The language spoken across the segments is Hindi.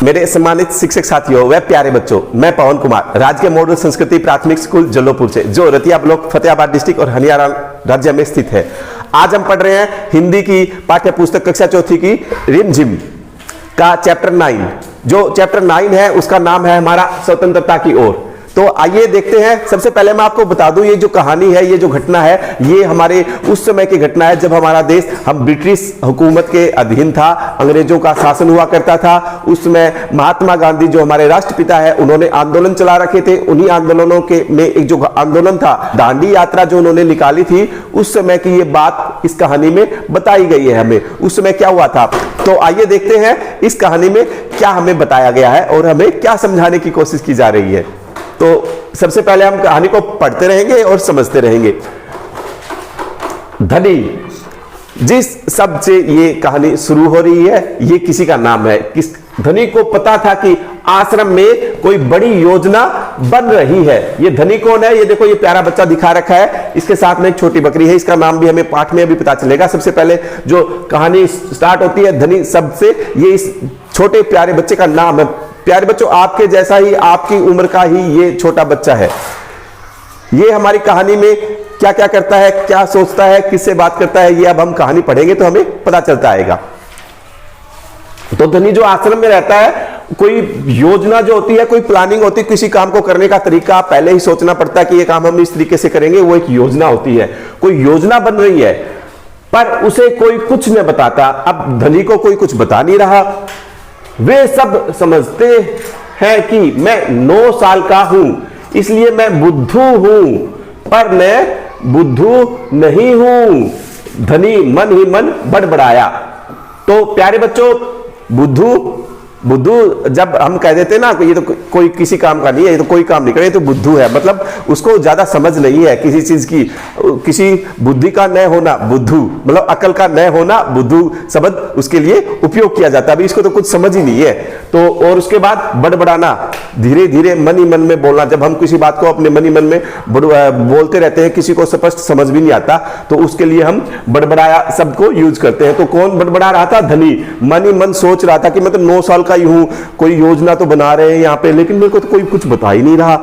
मेरे सम्मानित शिक्षक साथियों व प्यारे बच्चों, मैं पवन कुमार राजकीय मॉडल संस्कृति प्राथमिक स्कूल जल्लोपुर से, जो रतिया ब्लॉक फतेहाबाद डिस्ट्रिक्ट और हरियाणा राज्य में स्थित है। आज हम पढ़ रहे हैं हिंदी की पाठ्य पुस्तक कक्षा चौथी की रिमझिम का चैप्टर 9। जो चैप्टर 9 है उसका नाम है हमारा स्वतंत्रता की ओर। तो आइए देखते हैं। सबसे पहले मैं आपको बता दूं, ये जो कहानी है, ये जो घटना है, ये हमारे उस समय की घटना है जब हमारा देश हम ब्रिटिश हुकूमत के अधीन था, अंग्रेजों का शासन हुआ करता था। उस समय महात्मा गांधी जो हमारे राष्ट्रपिता है, उन्होंने आंदोलन चला रखे थे। उन्हीं आंदोलनों के में एक जो आंदोलन था, दांडी यात्रा जो उन्होंने निकाली थी, उस समय की ये बात इस कहानी में बताई गई है हमें। उस समय क्या हुआ था, तो आइए देखते हैं इस कहानी में क्या हमें बताया गया है और हमें क्या समझाने की कोशिश की जा रही है। तो सबसे पहले हम कहानी को पढ़ते रहेंगे और समझते रहेंगे। धनी, जिस शब्द से ये कहानी शुरू हो रही है, ये किसी का नाम है। किस धनी को पता था कि आश्रम में कोई बड़ी योजना बन रही है। ये धनी कौन है? ये देखो, ये प्यारा बच्चा दिखा रखा है, इसके साथ में एक छोटी बकरी है। इसका नाम भी हमें पाठ में अभी पता चलेगा। सबसे पहले जो कहानी स्टार्ट होती है धनी शब्द से, ये इस छोटे प्यारे बच्चे का नाम है। प्यारे बच्चों, आपके जैसा ही, आपकी उम्र का ही ये छोटा बच्चा है। ये हमारी कहानी में क्या क्या करता है, क्या सोचता है, किससे बात करता है, ये अब हम कहानी पढ़ेंगे तो हमें पता चलता आएगा। तो धनी जो आश्रम में रहता है, कोई योजना जो होती है, कोई प्लानिंग होती है, किसी काम को करने का तरीका पहले ही सोचना पड़ता है कि ये काम हम इस तरीके से करेंगे, वो एक योजना होती है। कोई योजना बन रही है पर उसे कोई कुछ नहीं बताता। अब धनी को कोई कुछ बता नहीं रहा। वे सब समझते हैं कि मैं 9 साल का हूं, इसलिए मैं बुद्धू हूं, पर मैं बुद्धू नहीं हूं। धनी मन ही मन बड़बड़ाया। तो प्यारे बच्चों, बुद्धू जब हम कह देते ना ये तो कोई किसी काम का नहीं है, ये तो कोई काम नहीं करे, ये तो बुद्धू है, मतलब उसको ज्यादा समझ नहीं है किसी चीज की। किसी बुद्धि का न होना बुद्धू, मतलब अकल का न होना बुद्धू शब्द उसके लिए उपयोग किया जाता है। अभी इसको तो कुछ समझ ही नहीं है। तो और उसके बाद बड़बड़ाना, धीरे धीरे मन ही मन में बोलना। जब हम किसी बात को अपने मन ही मन में बोलते रहते हैं, किसी को स्पष्ट समझ भी नहीं आता, तो उसके लिए हम बड़बड़ाया शब्द को यूज करते हैं। तो कौन बड़बड़ा रहा था? धनी मन ही मन सोच रहा था कि मैं तो 9 साल का ही हूं, कोई योजना तो बना रहे हैं यहाँ पे, लेकिन मेरे को तो कोई कुछ बता ही नहीं रहा।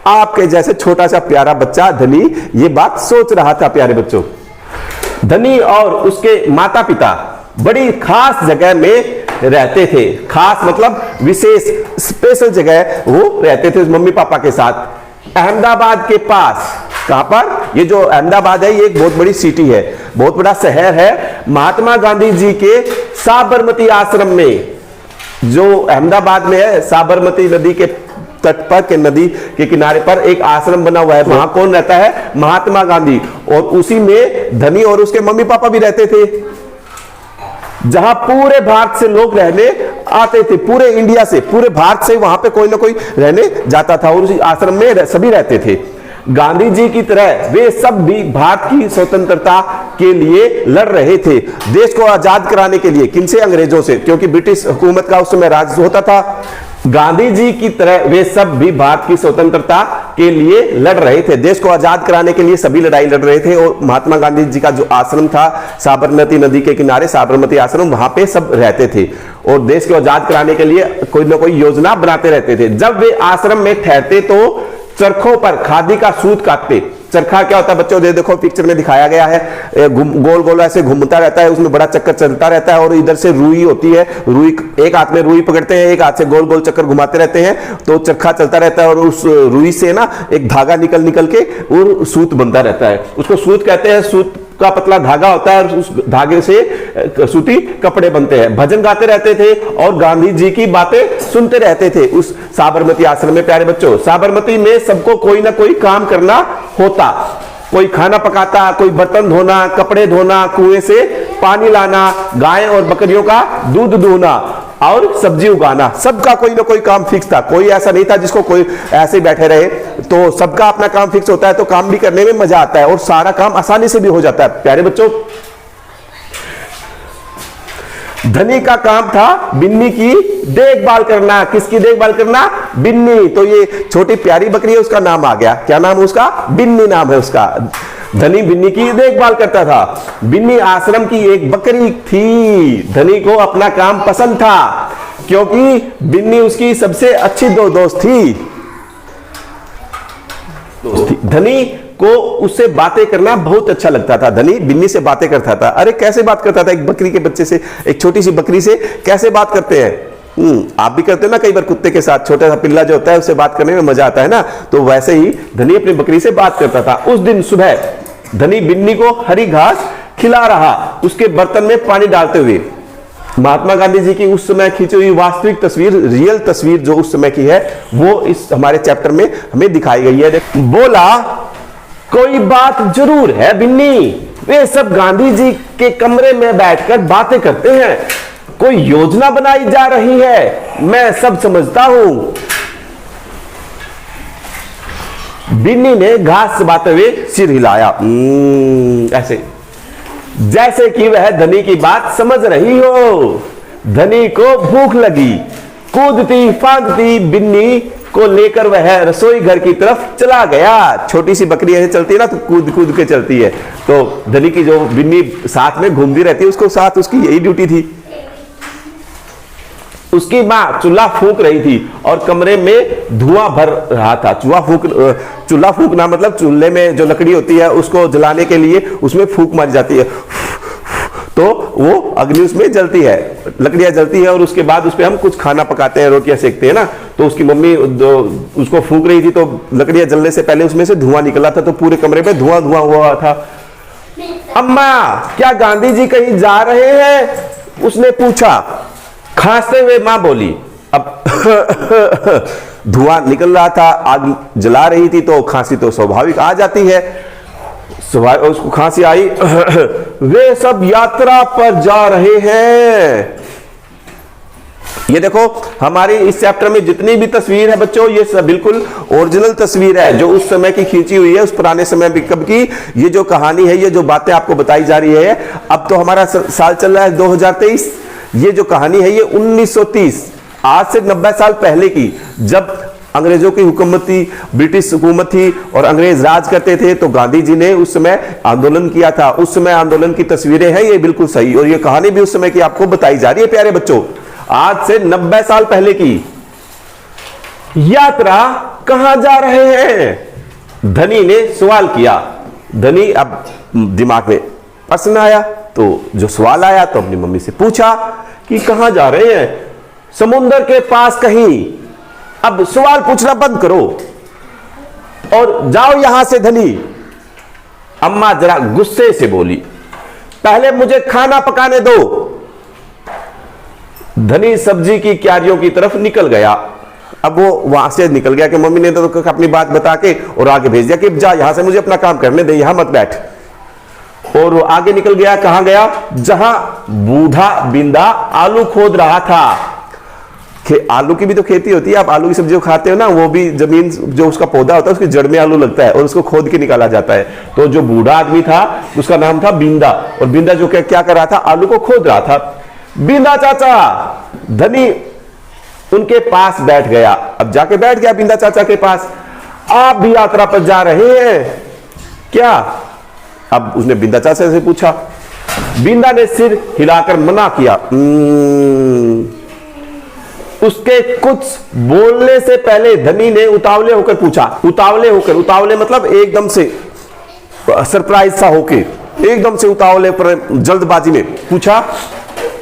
आपके जैसे छोटा सा प्यारा बच्चा धनी ये बात सोच रहा था। प्यारे बच्चों, धनी और उसके माता पिता बड़ी खास जगह में रहते थे। खास मतलब विशेष, स्पेशल जगह वो रहते थे मम्मी पापा के साथ, अहमदाबाद के पास। कहां पर? ये जो अहमदाबाद है, ये एक बहुत बड़ी सिटी है, बहुत बड़ा शहर है। महात्मा गांधी जी के साबरमती आश्रम में, जो अहमदाबाद में है, साबरमती नदी के तट पर के नदी के किनारे पर एक आश्रम बना हुआ है। वहां कौन रहता है? महात्मा गांधी। और उसी में धनी और उसके मम्मी पापा भी रहते थे, जहां पूरे भारत से लोग रहने आते थे। पूरे इंडिया से, पूरे भारत से वहां पे कोई ना कोई रहने जाता था और उसी आश्रम में सभी रहते थे। गांधी जी की तरह वे सब भी भारत की स्वतंत्रता के लिए लड़ रहे थे, देश को आजाद कराने के लिए। किनसे? अंग्रेजों से, क्योंकि ब्रिटिश हुकूमत का उस समय राज होता था। गांधी जी की तरह वे सब भी भारत की स्वतंत्रता के लिए लड़ रहे थे, देश को आजाद कराने के लिए सभी लड़ाई लड़ रहे थे। और महात्मा गांधी जी का जो आश्रम था साबरमती नदी के किनारे, साबरमती आश्रम, वहां पे सब रहते थे और देश को आजाद कराने के लिए कोई ना कोई योजना बनाते रहते थे। जब वे आश्रम में ठहरते तो चरखों पर खादी का सूत काटते। चरखा क्या होता है बच्चों? देखो पिक्चर में दिखाया गया है, गोल गोल ऐसे घूमता रहता है, उसमें बड़ा चक्कर चलता रहता है और इधर से रुई होती है। रुई, एक हाथ में रुई पकड़ते हैं, एक हाथ से गोल गोल चक्कर घुमाते रहते हैं, तो चरखा चलता रहता है और उस रुई से ना एक धागा निकल के और सूत बनता रहता है। उसको सूत कहते हैं। सूत का पतला धागा होता है और उस धागे से सूती कपड़े बनते हैं। भजन गाते रहते थे और गांधी जी की बातें सुनते रहते थे उस साबरमती आश्रम में। प्यारे बच्चों, साबरमती में सबको कोई ना कोई काम करना होता। कोई खाना पकाता, कोई बर्तन धोना, कपड़े धोना, कुएं से पानी लाना, गाय और बकरियों का दूध दूहना और सब्जी उगाना। सबका कोई ना कोई काम फिक्स था। कोई ऐसा नहीं था जिसको कोई ऐसे ही बैठे रहे। तो सबका अपना काम फिक्स होता है, तो काम भी करने में मजा आता है और सारा काम आसानी से भी हो जाता है। प्यारे बच्चों, धनी का काम था बिन्नी की देखभाल करना। किसकी देखभाल करना? बिन्नी। तो ये छोटी प्यारी बकरी है, उसका नाम आ गया। क्या नाम है उसका? बिन्नी नाम है उसका। धनी बिन्नी की देखभाल करता था। बिन्नी आश्रम की एक बकरी थी। धनी को अपना काम पसंद था। क्योंकि बिन्नी उसकी सबसे अच्छी दोस्त थी। धनी को उससे बातें करना बहुत अच्छा लगता था। धनी बिन्नी से बातें करता था। अरे कैसे बात करता था, एक बकरी के बच्चे से, एक छोटी सी बकरी से कैसे बात करते हैं। आप भी करते हो ना कई बार कुत्ते के साथ, छोटा सा पिल्ला जो होता है उससे बात करने में मजा आता है ना। तो वैसे ही धनी अपनी बकरी से बात करता था। उस दिन सुबह धनी बिन्नी को हरी घास खिला रहा, उसके बर्तन में पानी डालते हुए। महात्मा गांधी जी की उस समय खींची हुई वास्तविक तस्वीर, रियल तस्वीर जो उस समय की है, वो इस हमारे चैप्टर में हमें दिखाई गई है। बोला, कोई बात जरूर है बिन्नी, वे सब गांधी जी के कमरे में बैठकर बातें करते हैं। कोई योजना बनाई जा रही है, मैं सब समझता हूं। बिन्नी ने घास चबाते हुए सिर हिलाया, ऐसे जैसे कि वह धनी की बात समझ रही हो। धनी को भूख लगी। कूदती फांदती बिन्नी को लेकर वह रसोई घर की तरफ चला गया। छोटी सी बकरी ऐसे चलती है ना, तो कूद कूद के चलती है। तो धनी की जो बिन्नी साथ में घूमती रहती है, उसको साथ उसकी यही ड्यूटी थी। उसकी मां चूल्हा फूंक रही थी और कमरे में धुआं भर रहा था। चूल्हा फूंकना मतलब चूल्हे में जो लकड़ी होती है उसको जलाने के लिए उसमें फूंक मारी जाती है, तो वो अग्नि उसमें जलती है, लकड़ियां जलती है और उसके बाद उस पर हम कुछ खाना पकाते हैं, रोटियां सेकते हैं ना। तो उसकी मम्मी उसको फूंक रही थी, तो लकड़ियां जलने से पहले उसमें से धुआं निकला था, तो पूरे कमरे में धुआं धुआं हुआ था। अम्मा, क्या गांधी जी कहीं जा रहे हैं? उसने पूछा। खांसते हुए मां बोली। अब धुआं निकल रहा था, आग जला रही थी, तो खांसी तो स्वाभाविक आ जाती है। उसको खांसी आई। वे सब यात्रा पर जा रहे हैं। ये देखो, हमारी इस चैप्टर में जितनी भी तस्वीर है बच्चों, ये सब बिल्कुल ओरिजिनल तस्वीर है, जो उस समय की खींची हुई है, उस पुराने समय में कब की। ये जो कहानी है, ये जो बातें आपको बताई जा रही है, अब तो हमारा साल चल रहा है 2023। ये जो कहानी है ये 1930, आज से 90 साल पहले की, जब अंग्रेजों की हुकूमत थी, ब्रिटिश हुकूमत थी और अंग्रेज राज करते थे। तो गांधी जी ने उस समय आंदोलन किया था। उस समय आंदोलन की तस्वीरें हैं ये, बिल्कुल सही। और ये कहानी भी उस समय की आपको बताई जा रही है प्यारे बच्चों, आज से 90 साल पहले की। यात्रा कहां जा रहे हैं? धनी ने सवाल किया। धनी अब दिमाग में प्रश्न आया, तो जो सवाल आया तो अपनी मम्मी से पूछा कि कहां जा रहे हैं? समुद्र के पास कहीं। अब सवाल पूछना बंद करो और जाओ यहां से धनी। अम्मा जरा गुस्से से बोली, पहले मुझे खाना पकाने दो। धनी सब्जी की क्यारियों की तरफ निकल गया। अब वो वहां से निकल गया कि मम्मी ने तो अपनी बात बता के और आगे भेज दिया कि जा यहां से मुझे अपना काम करने दे, यहां मत बैठ। और वो आगे निकल गया। कहां गया? जहां बूढ़ा बिंदा आलू खोद रहा था। आलू की भी तो खेती होती है, आप आलू की सब्जी जो खाते हो ना, वो भी जमीन जो उसका पौधा होता है उसकी जड़ में आलू लगता है और उसको खोद के निकाला जाता है। तो जो बूढ़ा आदमी था उसका नाम था बिंदा, और बिंदा जो क्या कर रहा था, आलू को खोद रहा था। बिंदा चाचा, धनी उनके पास बैठ गया। अब जाके बैठ गया बिंदा चाचा के पास। आप भी यात्रा पर जा रहे हैं क्या? अब उसने बिंदा चाचा से पूछा। बिंदा ने सिर हिलाकर मना किया। उसके कुछ बोलने से पहले धनी ने उतावले होकर पूछा। उतावले मतलब एकदम से सरप्राइज सा होके, एकदम से उतावले पर जल्दबाजी में पूछा,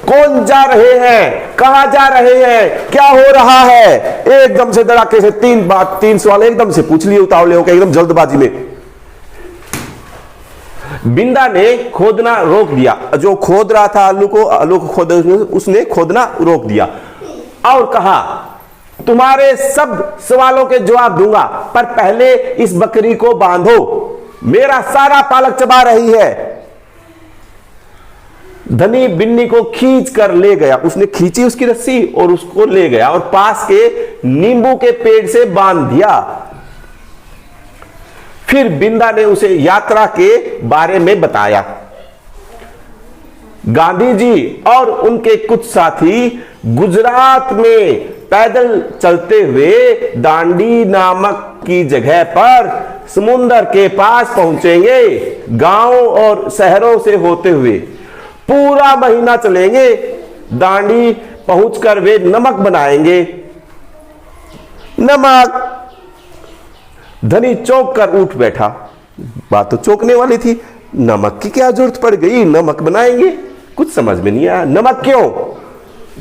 कौन जा रहे हैं? कहां जा रहे हैं? क्या हो रहा है? एकदम से धड़ाके से तीन सवाल एकदम से पूछ लिए उतावले होकर, एकदम जल्दबाजी में। बिंदा ने खोदना रोक दिया। जो खोद रहा था आलू को खोद, उसने खोदना रोक दिया और कहा, तुम्हारे सब सवालों के जवाब दूंगा, पर पहले इस बकरी को बांधो, मेरा सारा पालक चबा रही है। धनी बिन्नी को खींच कर ले गया। उसने खींची उसकी रस्सी और उसको ले गया और पास के नींबू के पेड़ से बांध दिया। फिर बिंदा ने उसे यात्रा के बारे में बताया। गांधी जी और उनके कुछ साथी गुजरात में पैदल चलते हुए दांडी नामक की जगह पर समुद्र के पास पहुंचेंगे। गांव और शहरों से होते हुए पूरा महीना चलेंगे। दांडी पहुंचकर वे नमक बनाएंगे। नमक। धनी चौंक कर उठ बैठा। बात तो चौंकने वाली थी, नमक की क्या जरूरत पड़ गई, नमक बनाएंगे, कुछ समझ में नहीं आया। नमक क्यों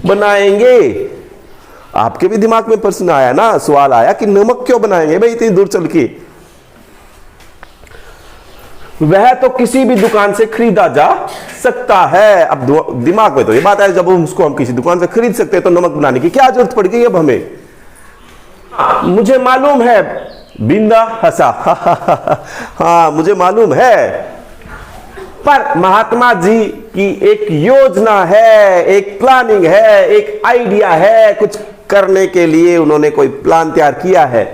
बनाएंगे? आपके भी दिमाग में प्रश्न आया ना, सवाल आया कि नमक क्यों बनाएंगे भाई इतनी दूर चल के? वह तो किसी भी दुकान से खरीदा जा सकता है। अब दिमाग में तो ये बात है, जब उसको हम किसी दुकान से खरीद सकते हैं तो नमक बनाने की क्या जरूरत पड़ गई अब हमें? मुझे मालूम है। बिंदा हंसा। हाँ मुझे मालूम है, पर महात्मा जी की एक योजना है, एक प्लानिंग है, एक आइडिया है, कुछ करने के लिए उन्होंने कोई प्लान तैयार किया है।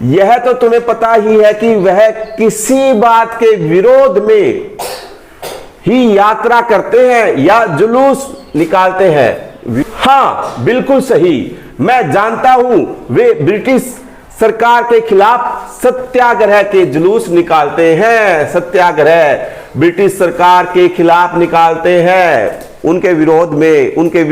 यह तो तुम्हें पता ही है कि वह किसी बात के विरोध में ही यात्रा करते हैं या जुलूस निकालते हैं। हाँ बिल्कुल सही, मैं जानता हूं वे ब्रिटिश सरकार के खिलाफ सत्याग्रह के जुलूस निकालते हैं। सत्याग्रह ब्रिटिश सरकार के खिलाफ निकालते हैं, उनके विरोध में, उनके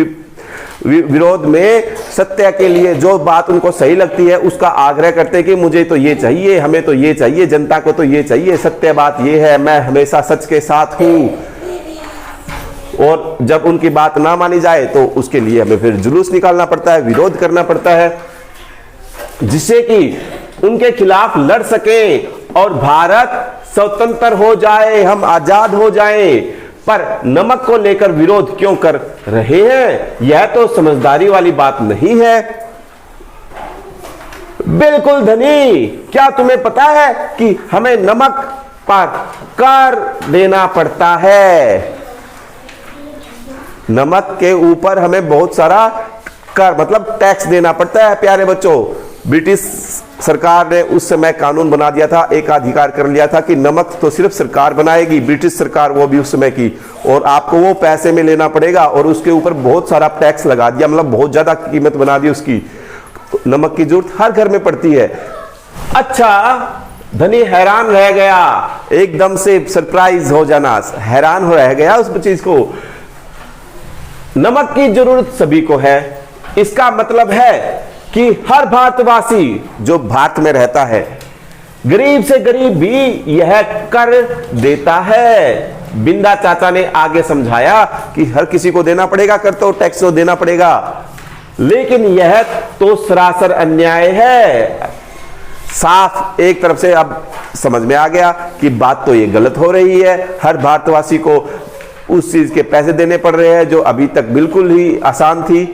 विरोध में सत्य के लिए जो बात उनको सही लगती है उसका आग्रह करते हैं कि मुझे तो ये चाहिए, हमें तो ये चाहिए, जनता को तो ये चाहिए, सत्य बात ये है, मैं हमेशा सच के साथ हूं। और जब उनकी बात ना मानी जाए तो उसके लिए हमें फिर जुलूस निकालना पड़ता है, विरोध करना पड़ता है, जिससे कि उनके खिलाफ लड़ सके और भारत स्वतंत्र हो जाए, हम आजाद हो जाएं। पर नमक को लेकर विरोध क्यों कर रहे हैं? यह तो समझदारी वाली बात नहीं है। बिल्कुल धनी, क्या तुम्हें पता है कि हमें नमक पर कर देना पड़ता है? नमक के ऊपर हमें बहुत सारा कर मतलब टैक्स देना पड़ता है। प्यारे बच्चों, ब्रिटिश सरकार ने उस समय कानून बना दिया था, एक अधिकार कर लिया था कि नमक तो सिर्फ सरकार बनाएगी, ब्रिटिश सरकार वो भी उस समय की, और आपको वो पैसे में लेना पड़ेगा, और उसके ऊपर बहुत सारा टैक्स लगा दिया, मतलब बहुत ज्यादा कीमत बना दी उसकी। नमक की जरूरत हर घर में पड़ती है। अच्छा, धनी हैरान रह गया, एकदम से सरप्राइज हो जाना, हैरान हो रह गया उस चीज को। नमक की जरूरत सभी को है, इसका मतलब है कि हर भारतवासी जो भारत में रहता है, गरीब से गरीब भी यह कर देता है। बिंदा चाचा ने आगे समझाया कि हर किसी को देना पड़ेगा कर, तो टैक्स तो देना पड़ेगा, लेकिन यह तो सरासर अन्याय है। साफ एक तरफ से अब समझ में आ गया कि बात तो ये गलत हो रही है, हर भारतवासी को उस चीज के पैसे देने पड़ रहे हैं जो अभी तक बिल्कुल ही आसान थी।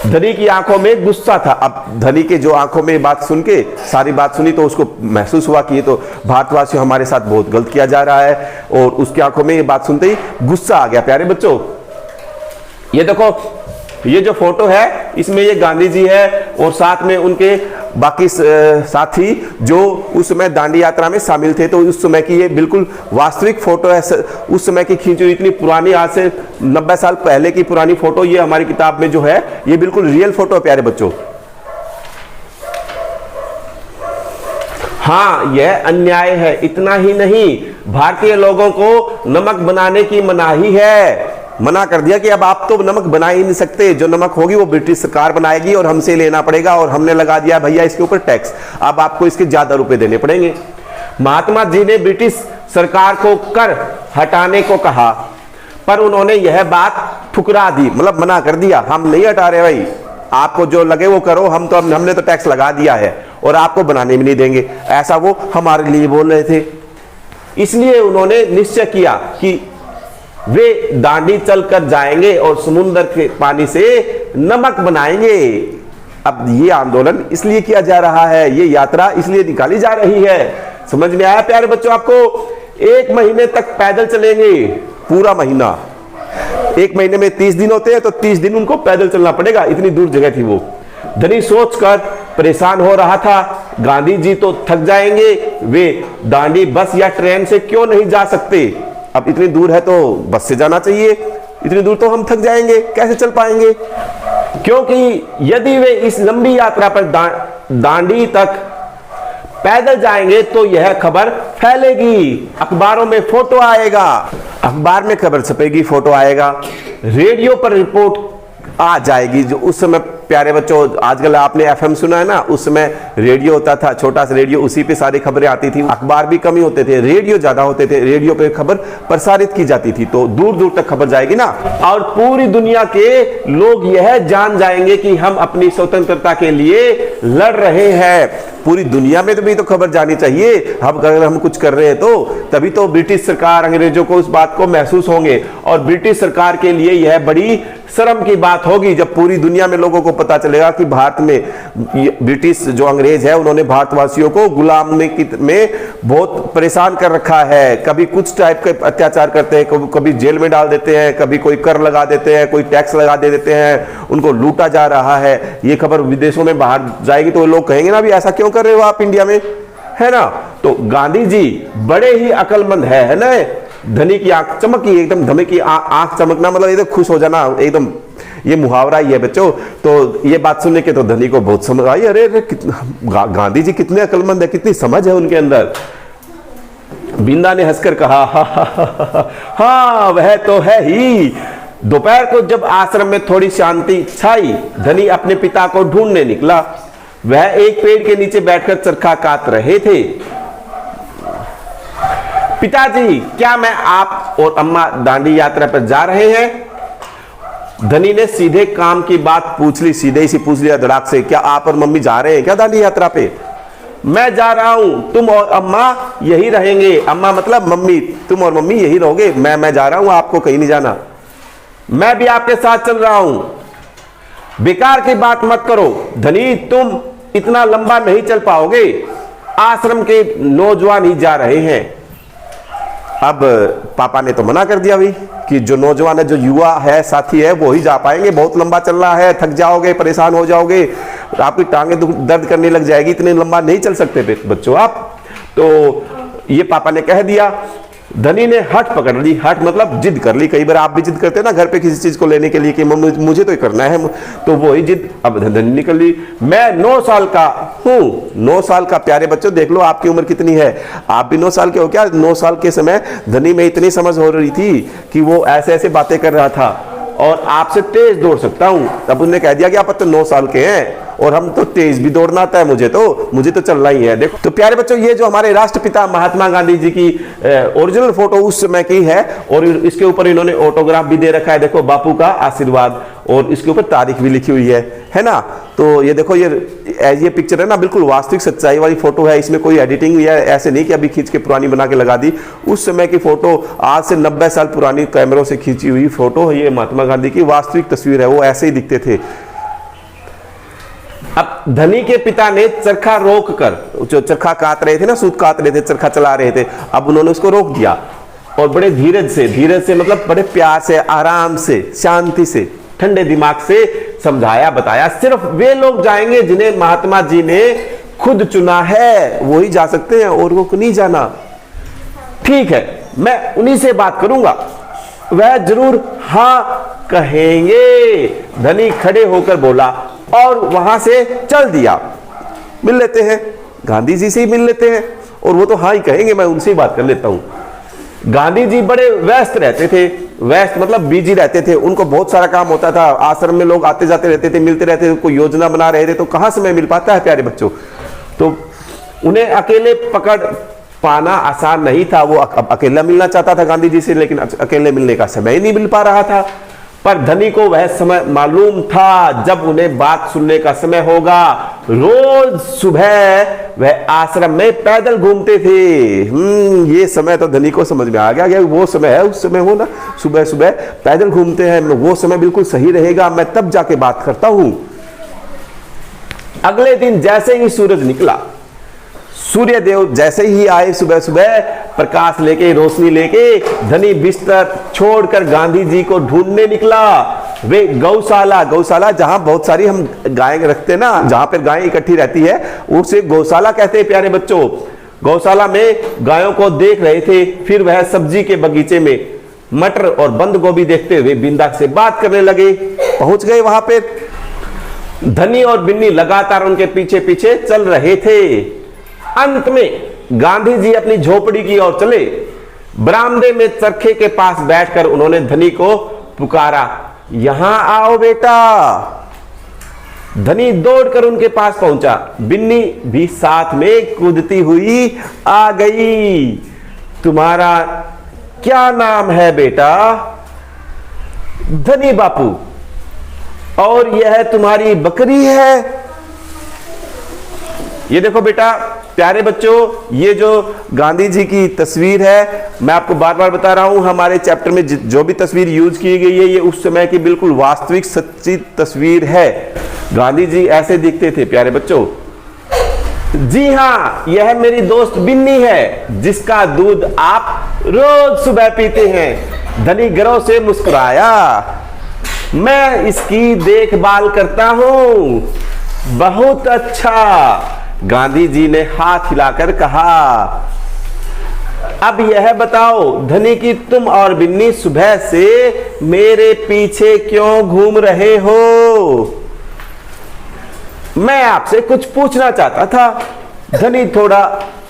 धनी की आंखों में गुस्सा था। अब धनी के जो आंखों में बात सुन के सारी बात सुनी तो उसको महसूस हुआ कि ये तो भारतवासियों हमारे साथ बहुत गलत किया जा रहा है, और उसकी आंखों में ये बात सुनते ही गुस्सा आ गया। प्यारे बच्चों, ये देखो, ये जो फोटो है इसमें ये गांधी जी है और साथ में उनके बाकी साथी जो उस समय दांडी यात्रा में शामिल थे। तो उस समय की ये बिल्कुल वास्तविक फोटो है, उस समय की खींची हुई, इतनी पुरानी, आज से 90 साल पहले की पुरानी फोटो ये हमारी किताब में जो है ये बिल्कुल रियल फोटो है। प्यारे बच्चों, हाँ यह अन्याय है। इतना ही नहीं, भारतीय लोगों को नमक बनाने की मनाही है, मना कर दिया कि अब आप तो नमक बना ही नहीं सकते, जो नमक होगी वो ब्रिटिश सरकार बनाएगी और हमसे लेना पड़ेगा, और हमने लगा दिया भैया इसके ऊपर टैक्स, अब आपको इसके ज्यादा रुपए देने पड़ेंगे। महात्मा जी ने ब्रिटिश सरकार को कर हटाने को कहा, पर उन्होंने यह बात ठुकरा दी, मतलब मना कर दिया, हम नहीं हटा रहे भाई, आपको जो लगे वो करो, हमने तो टैक्स लगा दिया है और आपको बनाने भी नहीं देंगे, ऐसा वो हमारे लिए बोल रहे थे। इसलिए उन्होंने निश्चय किया कि वे दांडी चलकर जाएंगे और समुद्र के पानी से नमक बनाएंगे। अब ये आंदोलन इसलिए किया जा रहा है, ये यात्रा इसलिए निकाली जा रही है। समझ में आया प्यारे बच्चों आपको? 1 महीने तक पैदल चलेंगे, पूरा महीना। 1 महीने में 30 दिन होते हैं, तो 30 दिन उनको पैदल चलना पड़ेगा, इतनी दूर जगह थी वो। धनी सोचकर परेशान हो रहा था, गांधी जी तो थक जाएंगे, वे दांडी बस या ट्रेन से क्यों नहीं जा सकते? अब इतनी दूर है तो बस से जाना चाहिए, इतनी दूर तो हम थक जाएंगे, कैसे चल पाएंगे? क्योंकि यदि वे इस लंबी यात्रा पर दांडी तक पैदल जाएंगे तो यह खबर फैलेगी, अखबारों में फोटो आएगा, अखबार में खबर छपेगी, फोटो आएगा, रेडियो पर रिपोर्ट आ जाएगी। जो उस समय प्यारे बच्चों, आजकल आपने एफएम सुना है ना, उस समय रेडियो होता था, छोटा सा रेडियो, उसी पे सारी खबरें आती थी। अखबार भी कम ही होते थे, रेडियो ज्यादा होते थे, रेडियो पे खबर प्रसारित की जाती थी, तो दूर दूर तक खबर जाएगी ना, और पूरी दुनिया के लोग यह जान जाएंगे कि हम अपनी स्वतंत्रता के लिए लड़ रहे हैं। पूरी दुनिया में तो भी तो खबर जानी चाहिए। हम अगर हम कुछ कर रहे हैं तो तभी तो ब्रिटिश सरकार, अंग्रेजों को उस बात को महसूस होंगे, और ब्रिटिश सरकार के लिए यह बड़ी शर्म की बात होगी जब पूरी दुनिया में लोगों को पता चलेगा कि भारत में ब्रिटिश जो अंग्रेज है उन्होंने भारतवासियों को गुलामी में बहुत परेशान कर रखा है। कभी कुछ टाइप के अत्याचार करते हैं, कभी जेल में डाल देते हैं, कभी कोई कर लगा देते हैं, कोई टैक्स लगा देते हैं, उनको लूटा जा रहा है। ये खबर विदेशों में बाहर जाएगी तो लोग कहेंगे ना भी ऐसा क्यों कर रहे हो आप इंडिया में, है ना। तो गांधी जी बड़े ही अकलमंद है ना। धनी की आंख चमकी, एकदम धनी की आंख चमकना मतलब एकदम खुश हो जाना, एकदम ये मुहावरा ही है बच्चों। तो ये बात सुनने के तो धनी को बहुत समझ आई, अरे गांधी जी कितने अकलमंद है, कितनी समझ है उनके अंदर। बिंदा ने हंसकर कहा, हाँ वह तो है ही। दोपहर को जब आश्रम में थोड़ी शांति छाई, धनी अपने पिता को ढूंढने निकला। वह एक पेड़ के नीचे बैठकर चरखा काट रहे थे। पिताजी, क्या मैं आप और अम्मा दांडी यात्रा पर जा रहे हैं? धनी ने सीधे काम की बात पूछ ली, सीधे ही पूछ लिया धड़ाक से, क्या आप और मम्मी जा रहे हैं क्या दांडी यात्रा पे? मैं जा रहा हूं, तुम और अम्मा यही रहेंगे। अम्मा मतलब मम्मी, तुम और मम्मी यही रहोगे, मैं जा रहा हूं, आपको कहीं नहीं जाना। मैं भी आपके साथ चल रहा हूं। बेकार की बात मत करो धनी, तुम इतना लंबा नहीं चल पाओगे, आश्रम के नौजवान ही जा रहे हैं। अब पापा ने तो मना कर दिया भाई कि जो नौजवान है, जो युवा है, साथी है, वो ही जा पाएंगे, बहुत लंबा चलना है, थक जाओगे, परेशान हो जाओगे, आपकी टांगें दर्द करने लग जाएगी, इतने लंबा नहीं चल सकते बच्चों आप। तो ये पापा ने कह दिया। धनी ने हट पकड़ ली, हट मतलब जिद कर ली। कई बार आप भी जिद करते हैं ना घर पे किसी चीज को लेने के लिए कि मुझे तो करना है, तो वही जिद अब धनी निकल ली। मैं 9 साल का हूं। 9 साल का, प्यारे बच्चों देख लो आपकी उम्र कितनी है, आप भी 9 साल के हो क्या? 9 साल के समय धनी में इतनी समझ हो रही थी कि वो ऐसे ऐसे बातें कर रहा था, और आपसे तेज दौड़ सकता हूं। तब उसने कह दिया कि आप तो 9 साल के हैं और हम तो तेज भी दौड़ना आता है, मुझे तो चलना ही है। देखो तो प्यारे बच्चों, ये जो हमारे राष्ट्रपिता महात्मा गांधी जी की ओरिजिनल फोटो उस समय की है, और इसके ऊपर इन्होंने ऑटोग्राफ भी दे रखा है, देखो बापू का आशीर्वाद, और इसके ऊपर तारीख भी लिखी हुई है ना। तो ये देखो, ये पिक्चर है ना, बिल्कुल वास्तविक सच्चाई वाली फोटो है, इसमें कोई एडिटिंग या ऐसे नहीं कि अभी खींच के पुरानी बना के लगा दी। उस समय की फोटो, आज से 90 साल पुरानी कैमरों से खींची हुई फोटो है ये महात्मा गांधी की, वास्तविक तस्वीर है, वो ऐसे ही दिखते थे। अब धनी के पिता ने चरखा रोक कर, जो चरखा काट रहे थे ना, सूत काट रहे थे, चरखा चला रहे थे, अब उन्होंने उसको रोक दिया और बड़े धीरज से मतलब बड़े प्यार से, आराम से, शांति से, ठंडे दिमाग से समझाया, बताया सिर्फ वे लोग जाएंगे जिन्हें महात्मा जी ने खुद चुना है, वो ही जा सकते हैं और वो नहीं जाना। ठीक है, मैं उन्हीं से बात करूंगा, वह जरूर हाँ कहेंगे। धनी खड़े होकर बोला और वहां से चल दिया। मिल लेते हैं, गांधी जी से ही मिल लेते हैं, और वो तो हाँ ही कहेंगे, मैं उनसे ही बात कर लेता हूं। गांधी जी बड़े व्यस्त रहते थे, व्यस्त मतलब बिजी रहते थे, उनको बहुत सारा काम होता था, आश्रम में लोग आते जाते रहते थे, मिलते रहते थे, कोई योजना बना रहे थे, तो कहां समय मिल पाता है प्यारे बच्चों। तो उन्हें अकेले पकड़ पाना आसान नहीं था, वो अकेला मिलना चाहता था गांधी जी से, लेकिन अकेले मिलने का समय ही नहीं मिल पा रहा था। पर धनी को वह समय मालूम था जब उन्हें बात सुनने का समय होगा। रोज सुबह वह आश्रम में पैदल घूमते थे। ये समय तो धनी को समझ में आ गया, वो समय है, उस समय हो ना, सुबह सुबह पैदल घूमते हैं, वो समय बिल्कुल सही रहेगा, मैं तब जाके बात करता हूं। अगले दिन जैसे ही सूरज निकला, सूर्य देव जैसे ही आए सुबह सुबह प्रकाश लेके, रोशनी लेके, धनी बिस्तर छोड़कर गांधी जी को ढूंढने निकला। वे गौशाला जहां बहुत सारी हम गायें रखते हैं ना, जहां पर गायें इकट्ठी रहती है, उसे गौशाला कहते हैं प्यारे बच्चों। गौशाला में गायों को देख रहे थे। फिर वह सब्जी के बगीचे में मटर और बंद गोभी देखते हुए बिंदा से बात करने लगे। पहुंच गए वहां पे। धनी और बिन्नी लगातार उनके पीछे पीछे चल रहे थे। अंत में गांधी जी अपनी झोपड़ी की ओर चले। बरामदे में चरखे के पास बैठकर उन्होंने धनी को पुकारा, यहां आओ बेटा। धनी दौड़कर उनके पास पहुंचा। बिन्नी भी साथ में कूदती हुई आ गई। तुम्हारा क्या नाम है बेटा? धनी बापू। और यह तुम्हारी बकरी है? ये देखो बेटा प्यारे बच्चों, ये जो गांधी जी की तस्वीर है, मैं आपको बार बार बता रहा हूं, हमारे चैप्टर में जो भी तस्वीर यूज की गई है ये उस समय की बिल्कुल वास्तविक सच्ची तस्वीर है। गांधी जी ऐसे दिखते थे प्यारे बच्चों। जी हां, यह मेरी दोस्त बिन्नी है जिसका दूध आप रोज सुबह पीते हैं। धनी गर्व से मुस्कुराया। मैं इसकी देखभाल करता हूं। बहुत अच्छा, गांधी जी ने हाथ हिलाकर कहा। अब यह बताओ धनी कि तुम और बिन्नी सुबह से मेरे पीछे क्यों घूम रहे हो? मैं आपसे कुछ पूछना चाहता था। धनी थोड़ा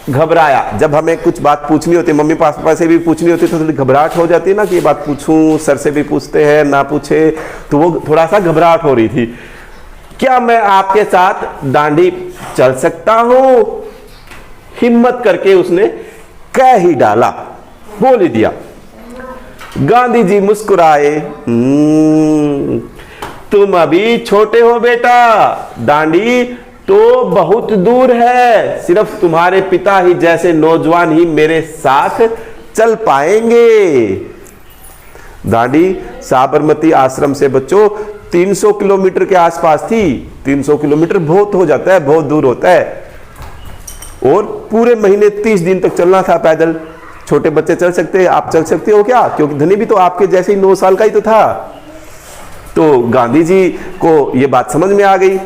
घबराया। जब हमें कुछ बात पूछनी होती है, मम्मी पापा से भी पूछनी होती है तो थोड़ी घबराहट हो जाती है ना कि ये बात पूछूं, सर से भी पूछते हैं ना पूछे, तो वो थोड़ा सा घबराहट हो रही थी। क्या मैं आपके साथ डांडी चल सकता हूं? हिम्मत करके उसने कह ही डाला, बोल ही दिया। गांधी जी मुस्कुराए। तुम अभी छोटे हो बेटा, डांडी तो बहुत दूर है। सिर्फ तुम्हारे पिता ही जैसे नौजवान ही मेरे साथ चल पाएंगे। डांडी साबरमती आश्रम से बच्चों 300 किलोमीटर के आसपास थी। 300 किलोमीटर बहुत हो जाता है, बहुत दूर होता है। और पूरे महीने 30 दिन तक चलना था पैदल। छोटे बच्चे चल सकते हैं, आप चल सकते हो क्या? क्योंकि धनी भी तो आपके जैसे ही 9 साल का ही तो था। तो गांधी जी को ये बात समझ में आ गई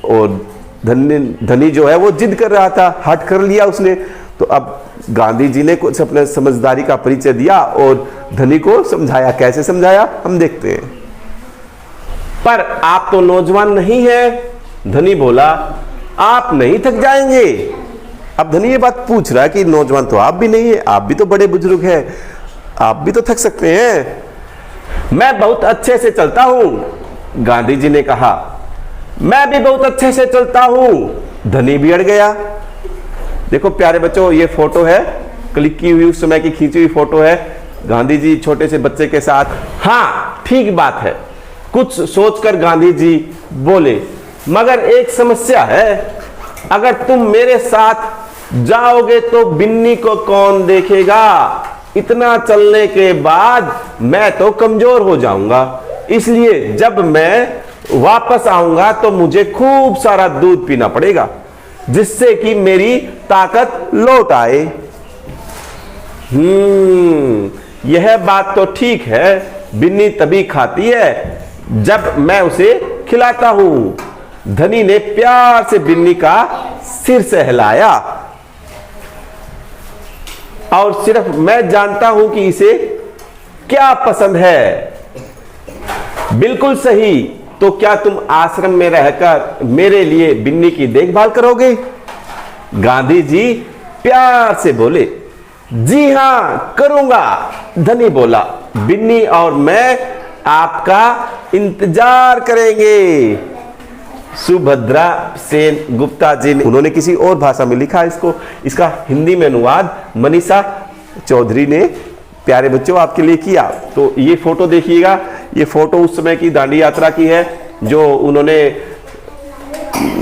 और धनी जो है वो जिद कर रहा था, हट कर लिया उसने। तो अब गांधी जी ने कुछ अपने समझदारी का परिचय दिया और धनी को समझाया। कैसे समझाया हम देखते हैं। पर आप तो नौजवान नहीं हैं। धनी बोला, आप नहीं थक जाएंगे? अब धनी ये बात पूछ रहा है कि नौजवान तो आप भी नहीं है, आप भी तो बड़े बुजुर्ग हैं, आप भी तो थक सकते हैं। मैं बहुत अच्छे से चलता हूं, गांधी जी ने कहा। मैं भी बहुत अच्छे से चलता हूं। धनी भी अड़ गया। देखो प्यारे बच्चों, ये फोटो है, क्लिक की हुई उस समय की खींची हुई फोटो है, गांधी जी छोटे से बच्चे के साथ। हाँ ठीक बात है, कुछ सोचकर गांधी जी बोले, मगर एक समस्या है। अगर तुम मेरे साथ जाओगे तो बिन्नी को कौन देखेगा? इतना चलने के बाद मैं तो कमजोर हो जाऊंगा। इसलिए जब मैं वापस आऊंगा तो मुझे खूब सारा दूध पीना पड़ेगा जिससे कि मेरी ताकत लौट आए। यह बात तो ठीक है। बिन्नी तभी खाती है जब मैं उसे खिलाता हूं। धनी ने प्यार से बिन्नी का सिर सहलाया। और सिर्फ मैं जानता हूं कि इसे क्या पसंद है। बिल्कुल सही। तो क्या तुम आश्रम में रहकर मेरे लिए बिन्नी की देखभाल करोगे? गांधी जी प्यार से बोले। जी हां करूंगा, धनी बोला। बिन्नी और मैं आपका इंतजार करेंगे। सुभद्रा सेन गुप्ता जी ने, उन्होंने किसी और भाषा में लिखा इसको, इसका हिंदी में अनुवाद मनीषा चौधरी ने प्यारे बच्चों आपके लिए किया। तो ये फोटो देखिएगा, ये फोटो उस समय की दांडी यात्रा की है, जो उन्होंने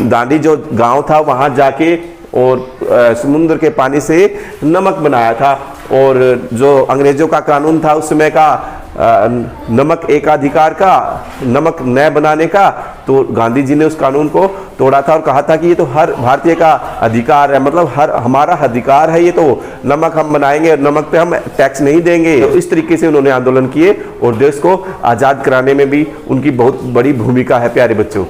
दांडी जो गांव था वहां जाके और समुद्र के पानी से नमक बनाया था। और जो अंग्रेजों का कानून था उस समय का, नमक एकाधिकार का, नमक न बनाने का, तो गांधी जी ने उस कानून को तोड़ा था और कहा था कि ये तो हर भारतीय का अधिकार है, मतलब हर हमारा अधिकार है, ये तो नमक हम बनाएंगे, नमक पे हम टैक्स नहीं देंगे। तो इस तरीके से उन्होंने आंदोलन किए और देश को आजाद कराने में भी उनकी बहुत बड़ी भूमिका है प्यारे बच्चों।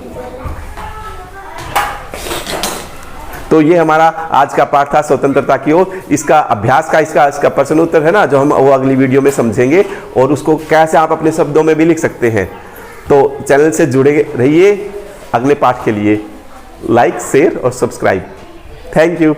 तो ये हमारा आज का पाठ था स्वतंत्रता की ओर। इसका अभ्यास का इसका प्रश्न उत्तर है ना, जो हम वो अगली वीडियो में समझेंगे और उसको कैसे आप अपने शब्दों में भी लिख सकते हैं। तो चैनल से जुड़े रहिए अगले पाठ के लिए। लाइक, शेयर और सब्सक्राइब। Thank you.